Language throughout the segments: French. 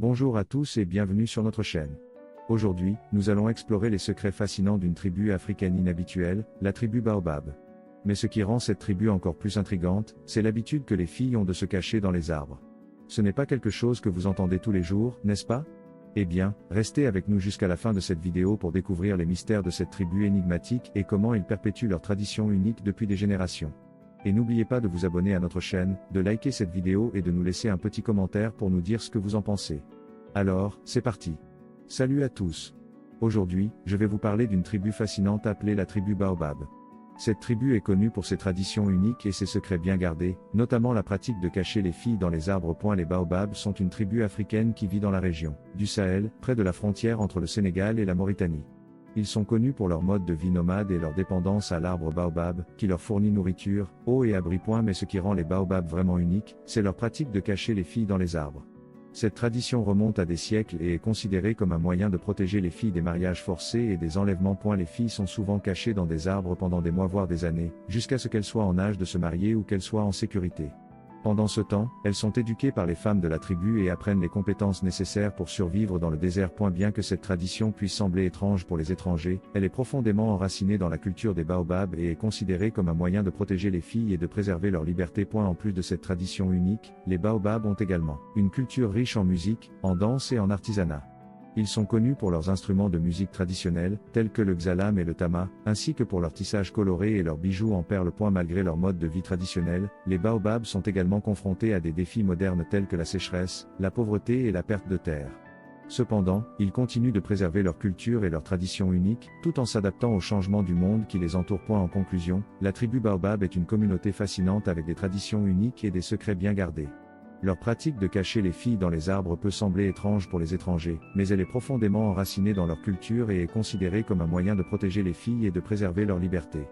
Bonjour à tous et bienvenue sur notre chaîne. Aujourd'hui, nous allons explorer les secrets fascinants d'une tribu africaine inhabituelle, la tribu Baobab. Mais ce qui rend cette tribu encore plus intrigante, c'est l'habitude que les filles ont de se cacher dans les arbres. Ce n'est pas quelque chose que vous entendez tous les jours, n'est-ce pas? Eh bien, restez avec nous jusqu'à la fin de cette vidéo pour découvrir les mystères de cette tribu énigmatique et comment ils perpétuent leur tradition unique depuis des générations. Et n'oubliez pas de vous abonner à notre chaîne, de liker cette vidéo et de nous laisser un petit commentaire pour nous dire ce que vous en pensez. Alors, c'est parti. Salut à tous. Aujourd'hui, je vais vous parler d'une tribu fascinante appelée la tribu Baobab. Cette tribu est connue pour ses traditions uniques et ses secrets bien gardés, notamment la pratique de cacher les filles dans les arbres. Les Baobabs sont une tribu africaine qui vit dans la région du Sahel, près de la frontière entre le Sénégal et la Mauritanie. Ils sont connus pour leur mode de vie nomade et leur dépendance à l'arbre baobab, qui leur fournit nourriture, eau et abri. Mais ce qui rend les baobabs vraiment uniques, c'est leur pratique de cacher les filles dans les arbres. Cette tradition remonte à des siècles et est considérée comme un moyen de protéger les filles des mariages forcés et des enlèvements. Les filles sont souvent cachées dans des arbres pendant des mois voire des années, jusqu'à ce qu'elles soient en âge de se marier ou qu'elles soient en sécurité. Pendant ce temps, elles sont éduquées par les femmes de la tribu et apprennent les compétences nécessaires pour survivre dans le désert. Bien que cette tradition puisse sembler étrange pour les étrangers, elle est profondément enracinée dans la culture des baobabs et est considérée comme un moyen de protéger les filles et de préserver leur liberté. En plus de cette tradition unique, les baobabs ont également une culture riche en musique, en danse et en artisanat. Ils sont connus pour leurs instruments de musique traditionnels, tels que le xalam et le tama, ainsi que pour leur tissage coloré et leurs bijoux en perles. Malgré leur mode de vie traditionnel, les baobabs sont également confrontés à des défis modernes tels que la sécheresse, la pauvreté et la perte de terre. Cependant, ils continuent de préserver leur culture et leurs traditions uniques, tout en s'adaptant aux changements du monde qui les entoure. En conclusion, la tribu Baobab est une communauté fascinante avec des traditions uniques et des secrets bien gardés. Leur pratique de cacher les filles dans les arbres peut sembler étrange pour les étrangers, mais elle est profondément enracinée dans leur culture et est considérée comme un moyen de protéger les filles et de préserver leur liberté.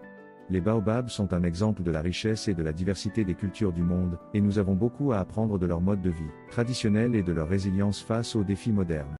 Les baobabs sont un exemple de la richesse et de la diversité des cultures du monde, et nous avons beaucoup à apprendre de leur mode de vie traditionnel et de leur résilience face aux défis modernes.